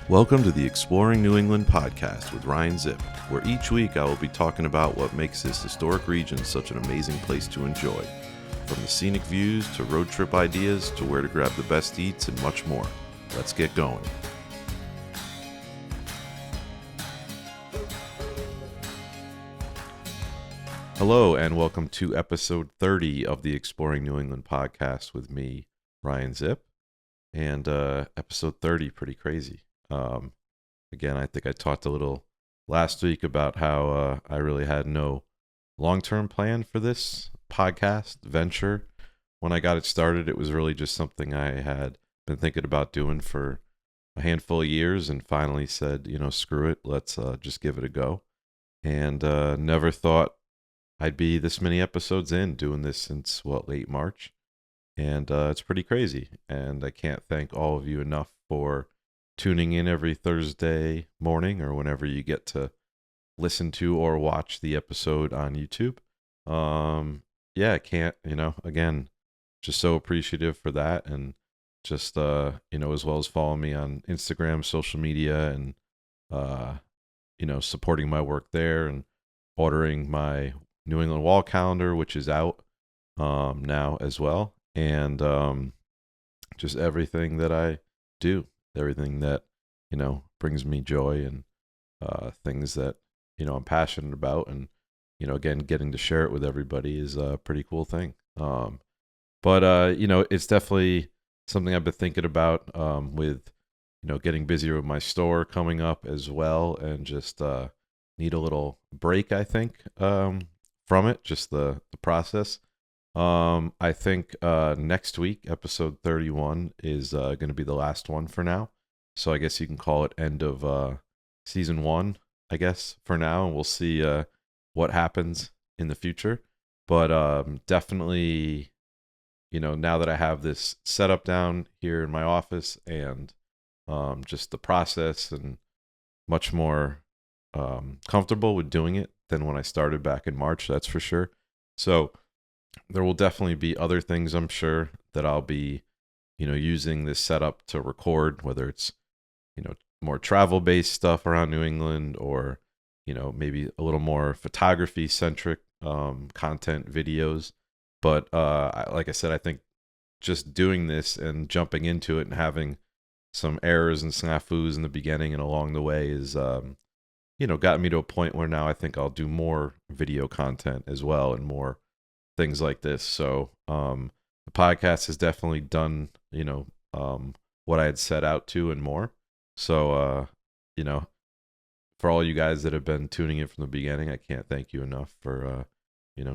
Welcome to the Exploring New England podcast with Ryan Zipp, where each week I will be talking about what makes this historic region such an amazing place to enjoy. From the scenic views to road trip ideas to where to grab the best eats and much more. Let's get going. Hello and welcome to episode 30 of the Exploring New England podcast with me, Ryan Zipp. And episode 30, pretty crazy. Again, I think I talked a little last week about how I really had no long-term plan for this podcast venture. When I got it started, it was really just something I had been thinking about doing for a handful of years and finally said, screw it, let's just give it a go. And never thought I'd be this many episodes in, doing this since, late March. And it's pretty crazy. And I can't thank all of you enough for tuning in every Thursday morning or whenever you get to listen to or watch the episode on YouTube. I can't, again, just so appreciative for that. And just, as well as follow me on Instagram, social media, and, supporting my work there and ordering my New England wall calendar, which is out now as well. And just everything that I do. Everything that, brings me joy and things that, I'm passionate about. And, again, getting to share it with everybody is a pretty cool thing. But it's definitely something I've been thinking about with, getting busier with my store coming up as well. And just need a little break, I think, from it, just the process. I think next week, episode 31, is going to be the last one for now. So I guess you can call it end of season 1, I guess, for now. And we'll see what happens in the future. But definitely, now that I have this setup down here in my office and just the process and much more comfortable with doing it than when I started back in March, that's for sure. So there will definitely be other things, I'm sure, that I'll be, using this setup to record, whether it's, more travel-based stuff around New England or, maybe a little more photography-centric content videos. But like I said, I think just doing this and jumping into it and having some errors and snafus in the beginning and along the way is, gotten me to a point where now I think I'll do more video content as well and more things like this. So the podcast has definitely done, what I had set out to and more. So, for all you guys that have been tuning in from the beginning, I can't thank you enough for,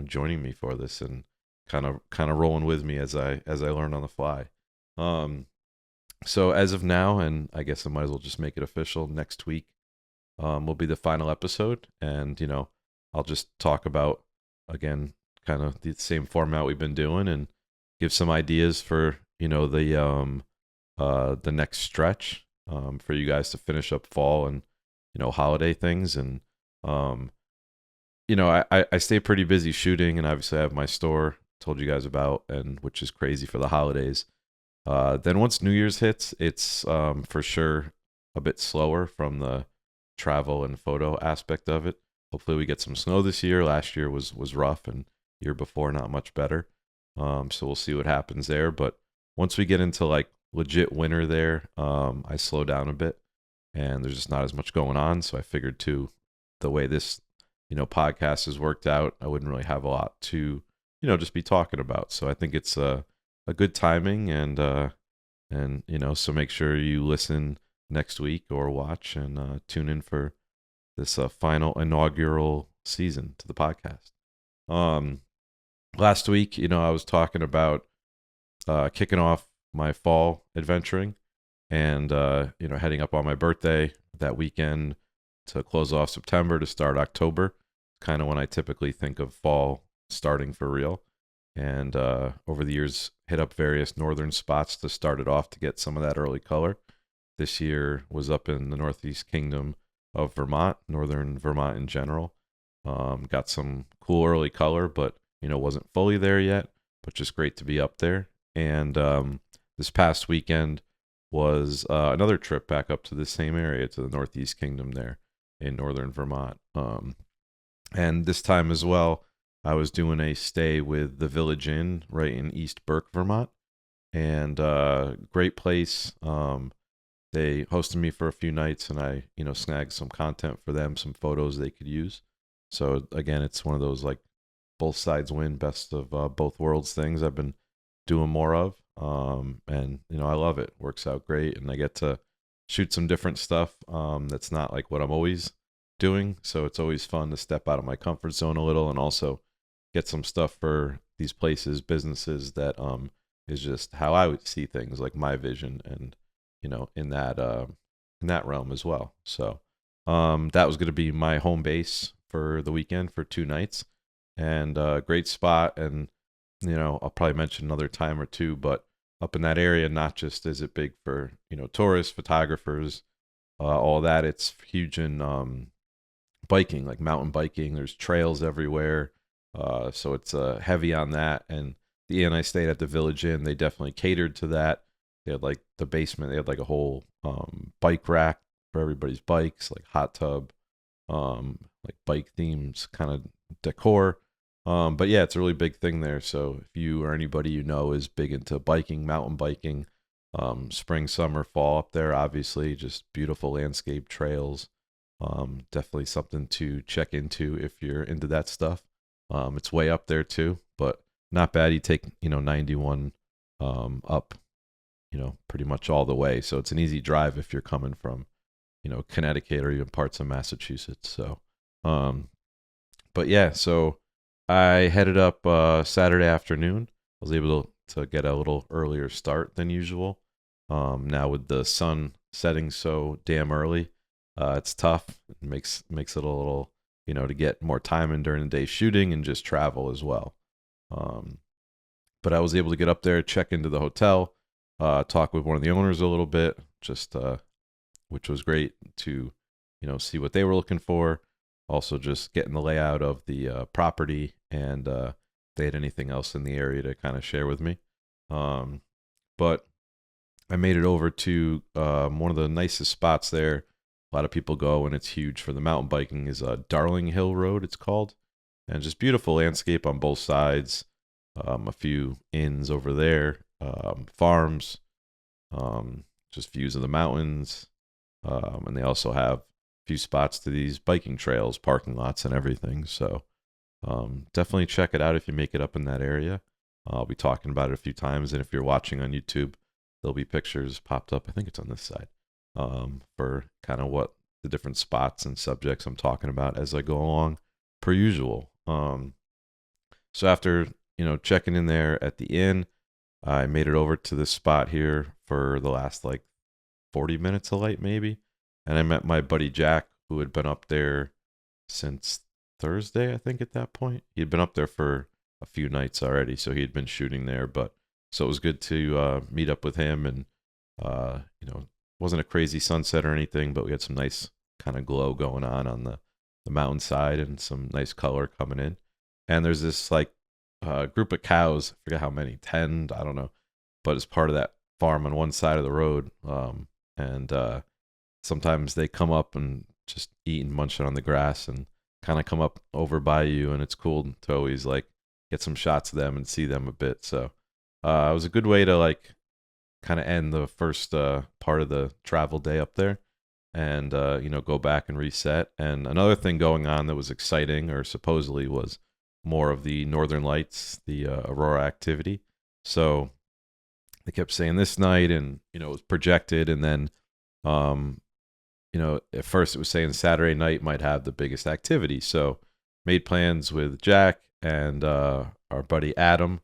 joining me for this and kind of rolling with me as I learn on the fly. So as of now, and I guess I might as well just make it official, next week will be the final episode. And, I'll just talk about, again, kind of the same format we've been doing and give some ideas for, the next stretch for you guys to finish up fall and, holiday things. And, I stay pretty busy shooting, and obviously I have my store told you guys about, and which is crazy for the holidays. Then once New Year's hits, it's for sure a bit slower from the travel and photo aspect of it. Hopefully we get some snow this year. Last year was rough, and year before not much better. So we'll see what happens there. But once we get into like legit winter there, I slow down a bit, and there's just not as much going on. So I figured too, the way this, podcast has worked out, I wouldn't really have a lot to, just be talking about. So I think it's a good timing, and so make sure you listen next week or watch and tune in for this final inaugural season to the podcast. Last week, I was talking about kicking off my fall adventuring and, heading up on my birthday that weekend to close off September to start October. Kind of when I typically think of fall starting for real. And over the years, hit up various northern spots to start it off to get some of that early color. This year was up in the Northeast Kingdom of Vermont, northern Vermont in general. Got some cool early color, but wasn't fully there yet, but just great to be up there. And this past weekend, was another trip back up to the same area, to the Northeast Kingdom there in northern Vermont. And this time as well, I was doing a stay with the Village Inn right in East Burke, Vermont, and great place. They hosted me for a few nights, and I, snagged some content for them, some photos they could use. So again, it's one of those like both sides win, best of both worlds things I've been doing more of. And I love it. Works out great, and I get to shoot some different stuff. That's not like what I'm always doing, so it's always fun to step out of my comfort zone a little, and also get some stuff for these places, businesses that is just how I would see things, like my vision, and in that realm as well. So that was going to be my home base for the weekend for 2 nights, and great spot. And I'll probably mention another time or two, but up in that area, not just is it big for tourists, photographers, all that, it's huge in biking, like mountain biking. There's trails everywhere, so it's heavy on that. And the inn I stayed at, the Village Inn, they definitely catered to that. They had like the basement, they had like a whole bike rack for everybody's bikes, like hot tub, like bike themes kind of decor. But yeah, it's a really big thing there. So if you or anybody is big into biking, mountain biking, spring, summer, fall up there, obviously just beautiful landscape trails. Definitely something to check into if you're into that stuff. It's way up there too, but not bad. You take 91 up, pretty much all the way. So it's an easy drive if you're coming from Connecticut or even parts of Massachusetts. So but yeah, so I headed up Saturday afternoon. I was able to get a little earlier start than usual. Now with the sun setting so damn early, it's tough. It makes it a little, to get more time in during the day shooting and just travel as well. But I was able to get up there, check into the hotel, talk with one of the owners a little bit, just which was great to, see what they were looking for. Also, just getting the layout of the property, and if they had anything else in the area to kind of share with me. But I made it over to one of the nicest spots there. A lot of people go, and it's huge for the mountain biking, is Darling Hill Road, it's called. And just beautiful landscape on both sides. A few inns over there, farms, just views of the mountains. And they also have a few spots to these biking trails, parking lots, and everything. So definitely check it out if you make it up in that area. I'll be talking about it a few times. And if you're watching on YouTube, there'll be pictures popped up. I think it's on this side, for kind of what the different spots and subjects I'm talking about as I go along, per usual. So after checking in there at the inn, I made it over to this spot here for the last like 40 minutes of light maybe, and I met my buddy Jack, who had been up there since Thursday, I think. At that point, he had been up there for a few nights already, so he had been shooting there. But so it was good to meet up with him, and wasn't a crazy sunset or anything, but we had some nice kind of glow going on the mountainside, and some nice color coming in. And there's this like group of cows, I forget how many, 10, I don't know, but it's part of that farm on one side of the road. And sometimes they come up and just eat and munch on the grass, and kind of come up over by you, and it's cool to always like get some shots of them and see them a bit. So it was a good way to like kind of end the first part of the travel day up there, and go back and reset. And another thing going on that was exciting, or supposedly was, more of the northern lights, the aurora activity. So they kept saying this night, and it was projected, and then at first it was saying Saturday night might have the biggest activity. So made plans with Jack and our buddy Adam,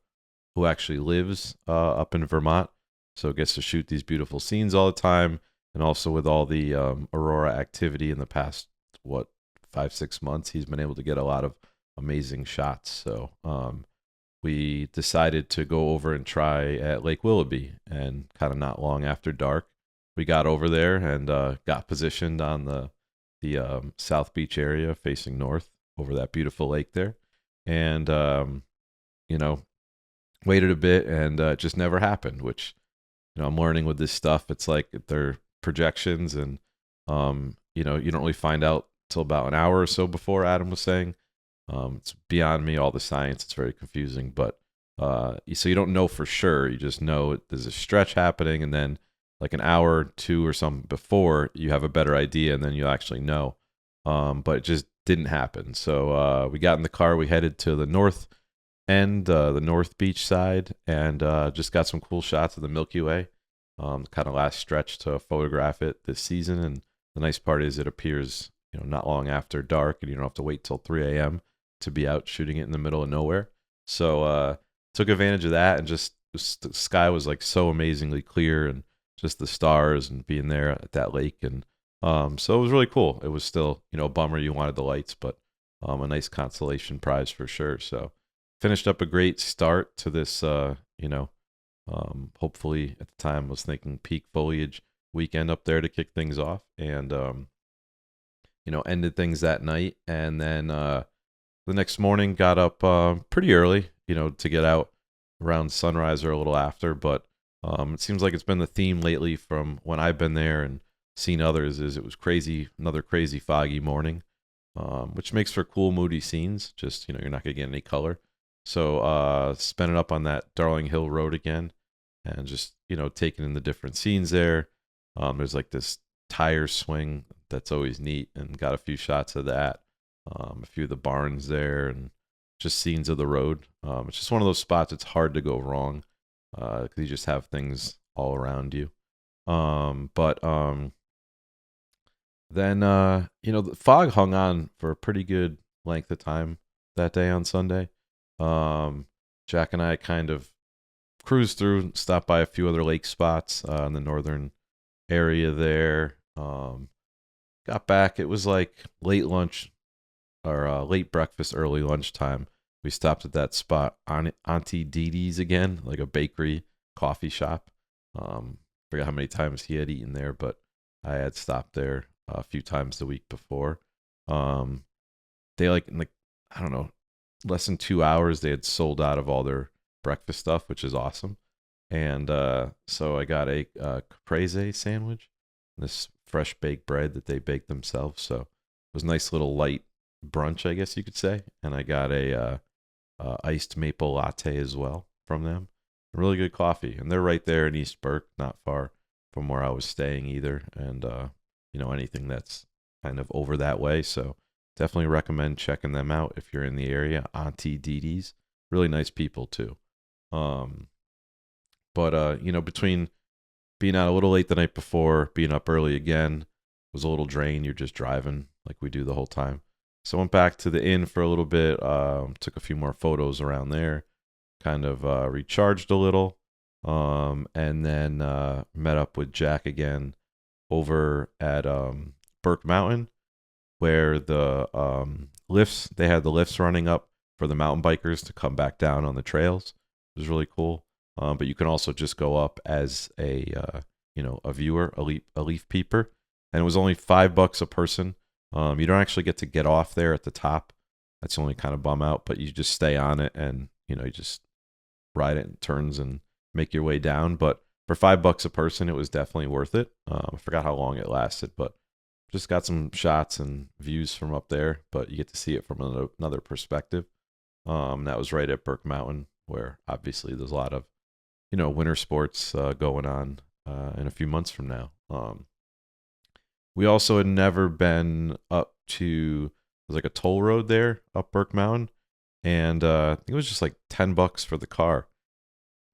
who actually lives up in Vermont, so gets to shoot these beautiful scenes all the time. And also with all the aurora activity in the past 5-6 months, he's been able to get a lot of amazing shots. So we decided to go over and try at Lake Willoughby, and kind of not long after dark, we got over there and got positioned on the South Beach area facing north over that beautiful lake there. And waited a bit, and it just never happened, which I'm learning with this stuff. It's like they're projections, and you don't really find out till about an hour or so before. Adam was saying, it's beyond me, all the science. It's very confusing, but so you don't know for sure. You just know there's a stretch happening, and then like an hour or two or something before, you have a better idea, and then you actually know. But it just didn't happen. So we got in the car. We headed to the north end, the North Beach side, and just got some cool shots of the Milky Way. Kind of last stretch to photograph it this season, and the nice part is it appears not long after dark, and you don't have to wait till 3 a.m. to be out shooting it in the middle of nowhere. So took advantage of that, and just the sky was like so amazingly clear, and just the stars and being there at that lake, and so it was really cool. It was still a bummer you wanted the lights, but a nice consolation prize for sure. So finished up a great start to this hopefully at the time was thinking peak foliage weekend up there to kick things off, and ended things that night. And then the next morning got up pretty early to get out around sunrise or a little after. But it seems like it's been the theme lately from when I've been there and seen others, is it was another crazy foggy morning, which makes for cool moody scenes. Just you're not gonna get any color. So spent it up on that Darling Hill Road again, and just taking in the different scenes there. There's like this tire swing that's always neat, and got a few shots of that. A few of the barns there, and just scenes of the road. It's just one of those spots. It's hard to go wrong because you just have things all around you. But then the fog hung on for a pretty good length of time that day on Sunday. Jack and I kind of cruised through, stopped by a few other lake spots in the northern area there. Got back. It was like late lunch or late breakfast, early lunchtime. We stopped at that spot on Auntie Dee Dee's again, like a bakery coffee shop. Forgot how many times he had eaten there, but I had stopped there a few times the week before. They I don't know, less than 2 hours they had sold out of all their breakfast stuff, which is awesome. And so I got a caprese sandwich, this fresh baked bread that they baked themselves. So it was a nice little light brunch, I guess you could say. And I got a iced maple latte as well from them. Really good coffee, and they're right there in East Burke, not far from where I was staying either. And anything that's kind of over that way, so definitely recommend checking them out if you're in the area. Auntie Dee Dee's, really nice people too. But between being out a little late the night before, being up early again, was a little drained. You're just driving like we do the whole time. So I went back to the inn for a little bit, took a few more photos around there, kind of recharged a little, and then met up with Jack again over at Burke Mountain, where the they had the lifts running up for the mountain bikers to come back down on the trails. It was really cool. But you can also just go up as a viewer, a leaf peeper, and it was only $5 a person. You don't actually get off there at the top. That's the only kind of bum out, but you just stay on it, and you just ride it in turns and make your way down. But for $5 a person, it was definitely worth it. I forgot how long it lasted, but just got some shots and views from up there. But you get to see it from another perspective. That was right at Burke Mountain, where obviously there's a lot of winter sports going on in a few months from now. We also had never been up to, there's like a toll road there up Burke Mountain, and I think it was just like $10 for the car,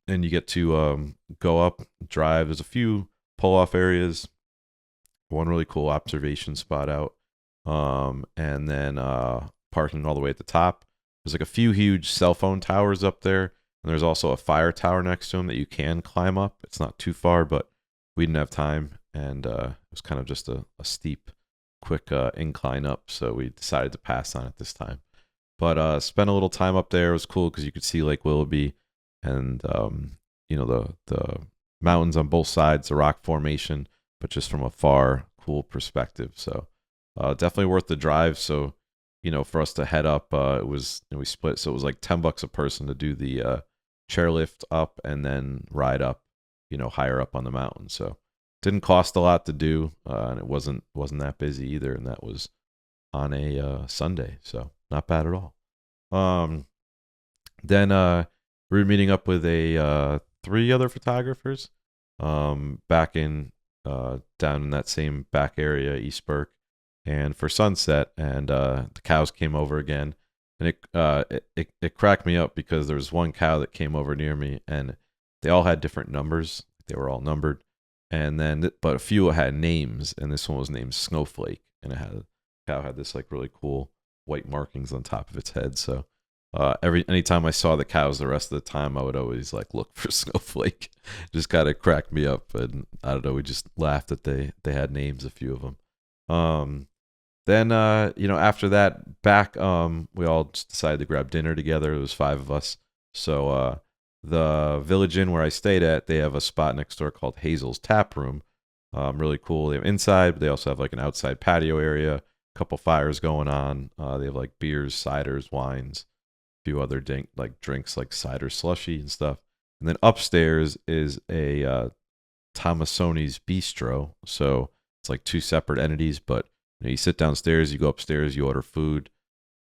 and you get to go up, drive. There's a few pull-off areas, one really cool observation spot out, and then parking all the way at the top. There's like a few huge cell phone towers up there, and there's also a fire tower next to them that you can climb up. It's not too far, but we didn't have time, and it was kind of just a steep, quick incline up, so we decided to pass on it this time. But spent a little time up there. It was cool because you could see Lake Willoughby, and the mountains on both sides, the rock formation, but just from a far, cool perspective. So definitely worth the drive. So for us to head up, it was we split, so it was like $10 a person to do the chairlift up and then ride up higher up on the mountain. So didn't cost a lot to do, and it wasn't that busy either, and that was on a Sunday, so not bad at all. Then we were meeting up with a 3 other photographers back in down in that same back area, East Burke, and for sunset, and the cows came over again, and it cracked me up because there was one cow that came over near me, and they all had different numbers. They were all numbered, and then but a few had names, and this one was named Snowflake, and cow had this like really cool white markings on top of its head. So anytime I saw the cows the rest of the time, I would always like look for Snowflake. Just kind of cracked me up, and I don't know, we just laughed that they had names, a few of them. Then after that, back we all just decided to grab dinner together. It was 5 of us. So the Village Inn where I stayed at, they have a spot next door called Hazel's Tap Room. Really cool. They have inside, but they also have like an outside patio area, a couple fires going on. They have like beers, ciders, wines, a few other drinks like cider slushy and stuff. And then upstairs is a Tomasoni's Bistro. So it's like 2 separate entities, but you sit downstairs, you go upstairs, you order food.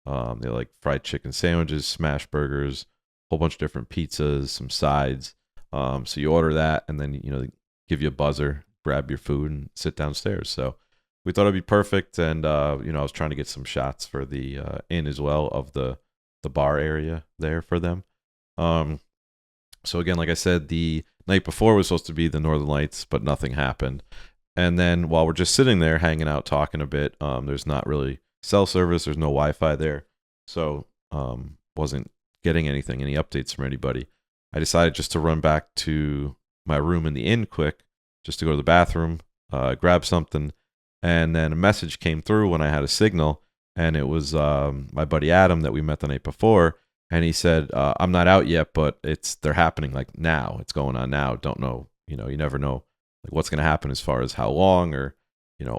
They like fried chicken sandwiches, smash burgers, a whole bunch of different pizzas, some sides. So you order that, and then they give you a buzzer, grab your food, and sit downstairs. So we thought it'd be perfect, and I was trying to get some shots for the inn as well of the bar area there for them. So again, like I said, the night before was supposed to be the Northern Lights, but nothing happened. And then while we're just sitting there hanging out, talking a bit, there's not really cell service. There's no Wi-Fi there. So wasn't getting any updates from anybody. I decided just to run back to my room in the inn quick, just to go to the bathroom, grab something. And then a message came through when I had a signal. And it was my buddy Adam that we met the night before. And he said, I'm not out yet, but they're happening like now. It's going on now. Don't know. You never know like what's going to happen as far as how long or,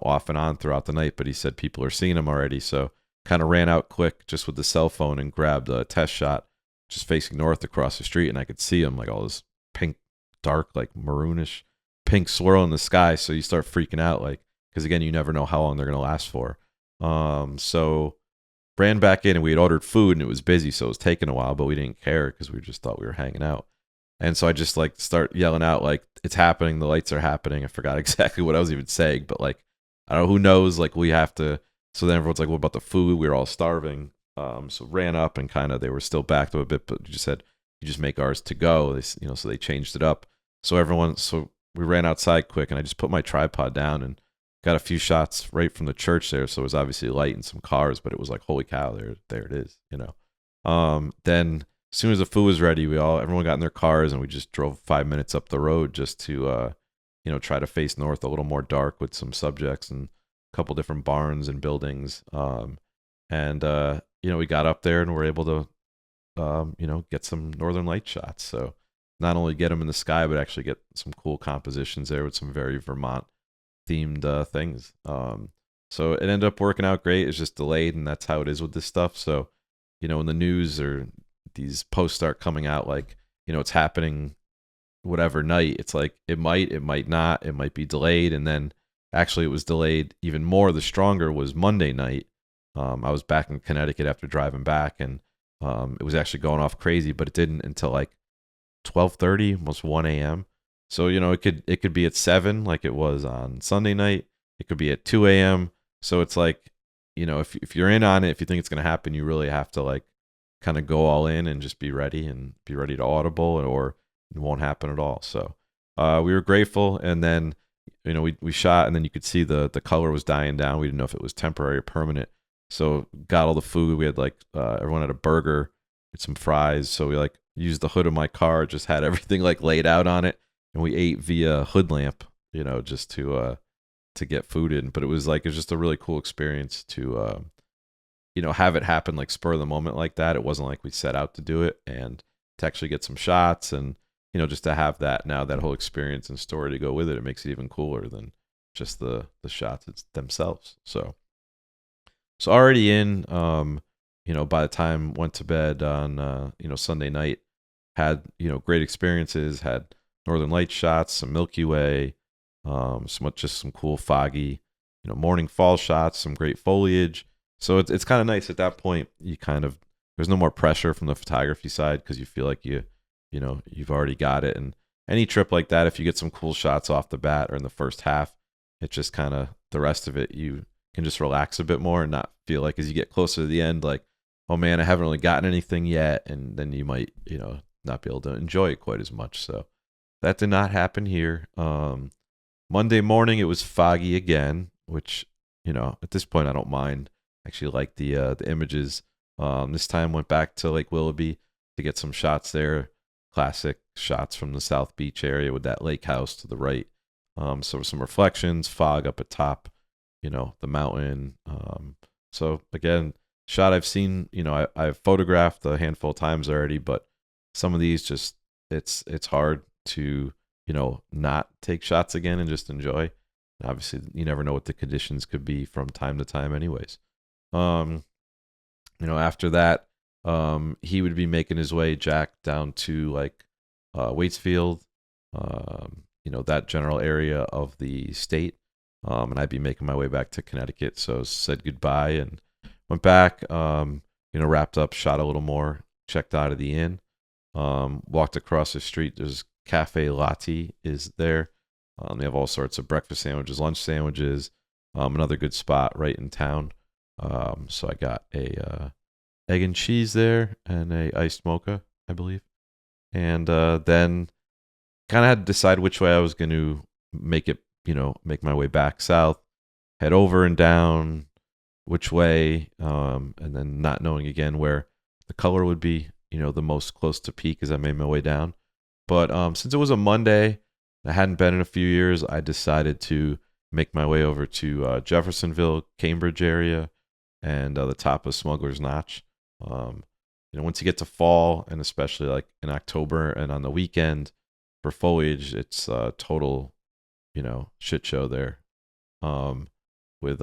off and on throughout the night. But he said people are seeing them already. So kind of ran out quick just with the cell phone and grabbed a test shot just facing north across the street. And I could see them like all this pink, dark, like maroonish pink swirl in the sky. So you start freaking out, like, because again, you never know how long they're going to last for. So ran back in, and we had ordered food, and it was busy. So it was taking a while, but we didn't care because we just thought we were hanging out. And so I just like start yelling out, like, it's happening. The lights are happening. I forgot exactly what I was even saying, but like, I don't know, who knows? Like, we have to. So then everyone's like, what about the food? We were all starving. So ran up, and kind of, they were still backed up a bit, but you just said, you just make ours to go. They, so they changed it up. So we ran outside quick, and I just put my tripod down and got a few shots right from the church there. So it was obviously light and some cars, but it was like, holy cow, there it is, Then as soon as the food was ready, everyone got in their cars, and we just drove 5 minutes up the road just to, try to face north a little more dark with some subjects and a couple different barns and buildings. We got up there and were able to, get some northern light shots. So not only get them in the sky, but actually get some cool compositions there with some very Vermont themed things. So it ended up working out great. It's just delayed, and that's how it is with this stuff. So, when the news or these posts start coming out, like, it's happening whatever night, it's like it might not, it might be delayed. And then actually it was delayed even more. The stronger was Monday night. I was back in Connecticut after driving back, and it was actually going off crazy, but it didn't until like 12:30, almost 1 a.m. So, it could be at 7 like it was on Sunday night. It could be at 2 a.m. So it's like, if you're in on it, if you think it's going to happen, you really have to like kind of go all in and just be ready to audible, or it won't happen at all. So we were grateful. And then, we shot, and then you could see the color was dying down. We didn't know if it was temporary or permanent. So got all the food. We had like, everyone had a burger with some fries. So we like used the hood of my car, just had everything like laid out on it. And we ate via hood lamp, just to get food in. But it was just a really cool experience to, have it happen like spur of the moment like that. It wasn't like we set out to do it, and to actually get some shots, and, just to have that whole experience and story to go with it. It makes it even cooler than just the shots themselves. So already in, by the time went to bed on, Sunday night, had, great experiences, had Northern Light shots, some Milky Way, some cool foggy, morning fall shots, some great foliage. So it's kind of nice at that point. You kind of there's no more pressure from the photography side because you feel like you've already got it. And any trip like that, if you get some cool shots off the bat or in the first half, it just kind of the rest of it you can just relax a bit more and not feel like as you get closer to the end, like, oh man, I haven't really gotten anything yet, and then you might not be able to enjoy it quite as much. So that did not happen here. Monday morning it was foggy again, which at this point I don't mind. I actually like the images. This time went back to Lake Willoughby to get some shots there, classic shots from the South Beach area with that lake house to the right. So some reflections, fog up at top, the mountain. So again, shot I've seen, I've photographed a handful of times already, but some of these just it's hard to not take shots again and just enjoy. Obviously, you never know what the conditions could be from time to time, anyways. After that, he would be making his way, Jack, down to like Waitsfield, that general area of the state, and I'd be making my way back to Connecticut. So said goodbye and went back. Wrapped up, shot a little more, checked out of the inn, walked across the street. There's Cafe Latte is there. They have all sorts of breakfast sandwiches, lunch sandwiches. Another good spot right in town. So I got a egg and cheese there and a iced mocha, I believe. And then kind of had to decide which way I was going to make my way back south, head over and down, which way, and then not knowing again where the color would be, the most close to peak as I made my way down. But since it was a Monday, I hadn't been in a few years, I decided to make my way over to Jeffersonville, Cambridge area, and the top of Smuggler's Notch. Once you get to fall, and especially like in October and on the weekend for foliage, it's a total, shit show there. With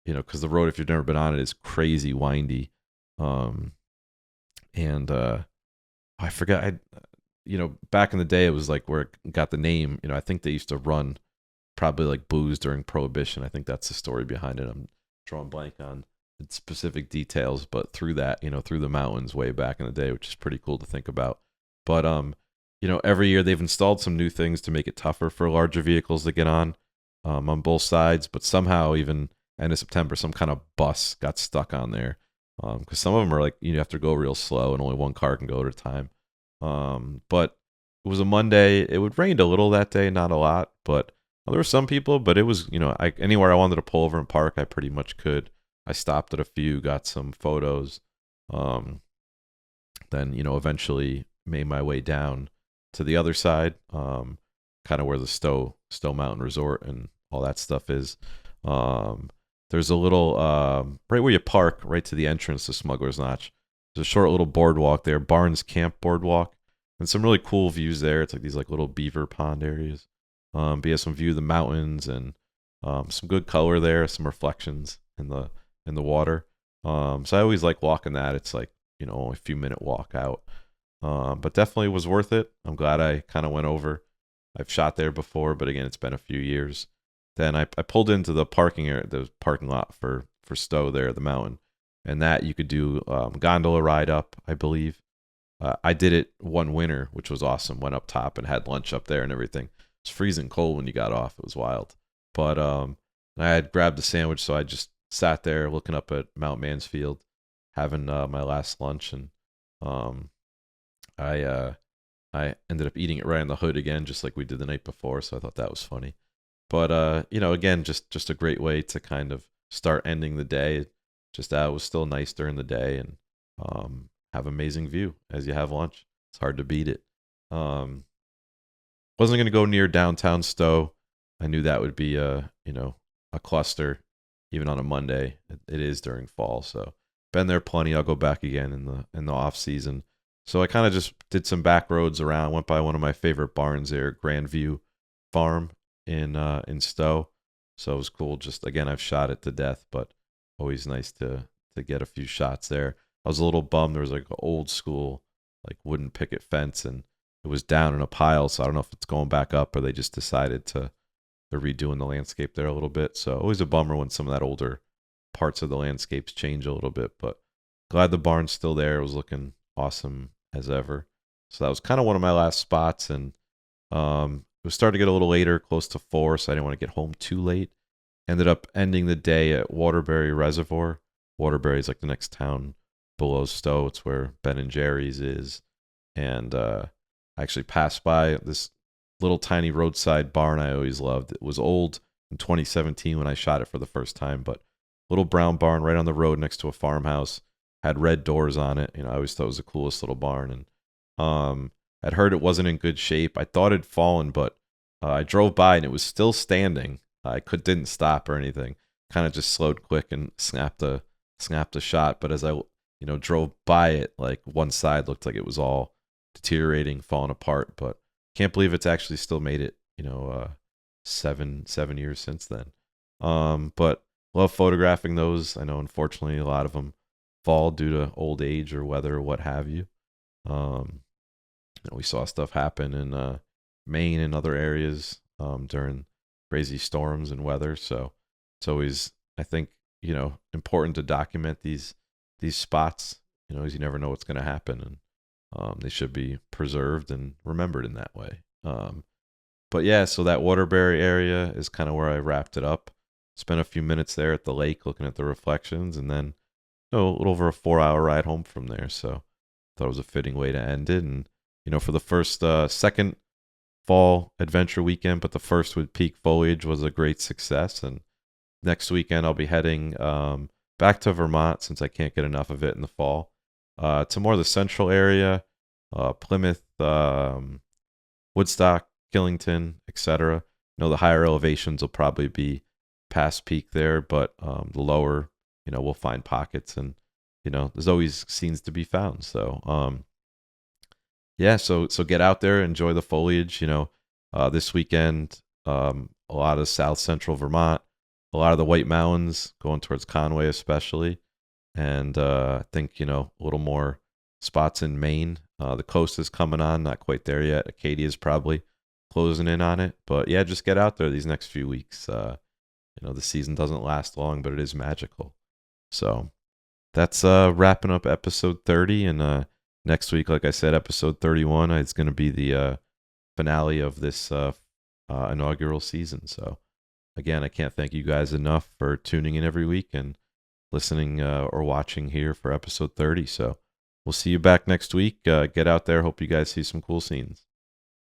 because the road, if you've never been on it, is crazy windy. I forgot. Back in the day, it was like where it got the name. I think they used to run probably like booze during Prohibition. I think that's the story behind it. I'm drawing blank on the specific details, but through that, through the mountains way back in the day, which is pretty cool to think about. But every year they've installed some new things to make it tougher for larger vehicles to get on both sides. But somehow, even end of September, some kind of bus got stuck on there because some of them are like you have to go real slow and only one car can go at a time. But it was a Monday. It would rained a little that day, not a lot, but there were some people. But it was, anywhere I wanted to pull over and park, I pretty much could. I stopped at a few, got some photos. Then, eventually made my way down to the other side, kind of where the Stowe Mountain Resort and all that stuff is. There's a little, right where you park, right to the entrance to Smuggler's Notch. There's a short little boardwalk there, Barnes Camp Boardwalk, and some really cool views there. It's like these like little beaver pond areas. But you have some view of the mountains and some good color there, some reflections in the water. So I always like walking that. It's like only a few minute walk out, but definitely was worth it. I'm glad I kind of went over. I've shot there before, but again, it's been a few years. Then I pulled into the parking area, the parking lot for Stowe there, the mountain. And that you could do gondola ride up, I believe. I did it one winter, which was awesome. Went up top and had lunch up there and everything. It was freezing cold when you got off. It was wild. But I had grabbed a sandwich, so I just sat there looking up at Mount Mansfield, having my last lunch. And I ended up eating it right on the hood again, just like we did the night before. So I thought that was funny. But, again, just a great way to kind of start ending the day. Just it was still nice during the day and have amazing view as you have lunch. It's hard to beat it. Wasn't going to go near downtown Stowe. I knew that would be a cluster even on a Monday. It is during fall, so been there plenty. I'll go back again in the off season. So I kind of just did some back roads around. Went by one of my favorite barns there, Grandview Farm in Stowe. So it was cool. Just again, I've shot it to death, but always nice to get a few shots there. I was a little bummed. There was like an old school like wooden picket fence, and it was down in a pile. So I don't know if it's going back up or they just decided they're redoing the landscape there a little bit. So always a bummer when some of that older parts of the landscapes change a little bit, but glad the barn's still there. It was looking awesome as ever. So that was kind of one of my last spots, and it was starting to get a little later, close to 4, so I didn't want to get home too late. Ended up ending the day at Waterbury Reservoir. Waterbury is like the next town below Stowe. It's where Ben and Jerry's is. And I actually passed by this little tiny roadside barn I always loved. It was old in 2017 when I shot it for the first time, but little brown barn right on the road next to a farmhouse. Had red doors on it. You know, I always thought it was the coolest little barn. And I'd heard it wasn't in good shape. I thought it'd fallen, but I drove by and it was still standing. Didn't stop or anything. Kind of just slowed quick and snapped a shot. But as I drove by it, like one side looked like it was all deteriorating, falling apart. But can't believe it's actually still made it. 7 years since then. But love photographing those. I know unfortunately a lot of them fall due to old age or weather or what have you. We saw stuff happen in Maine and other areas during crazy storms and weather. So it's always, I think, important to document these spots, as you never know what's going to happen. And they should be preserved and remembered in that way. But yeah, so that Waterbury area is kind of where I wrapped it up. Spent a few minutes there at the lake looking at the reflections, and then a little over a 4-hour ride home from there. So thought it was a fitting way to end it. And for the second fall adventure weekend, but the first with peak foliage was a great success. And next weekend I'll be heading back to Vermont, since I can't get enough of it in the fall, to more of the central area, Plymouth, Woodstock, Killington, etc. The higher elevations will probably be past peak there, but the lower, we'll find pockets, and there's always scenes to be found. So yeah, so get out there, enjoy the foliage. This weekend, a lot of south central Vermont, a lot of the White Mountains, going towards Conway especially, and I think a little more spots in Maine. The coast is coming on, not quite there yet. Acadia is probably closing in on it, but yeah, just get out there these next few weeks. The season doesn't last long, but it is magical. So that's wrapping up episode 30, and next week, like I said, episode 31 is going to be the finale of this inaugural season. So again, I can't thank you guys enough for tuning in every week and listening or watching here for episode 30. So we'll see you back next week. Get out there. Hope you guys see some cool scenes.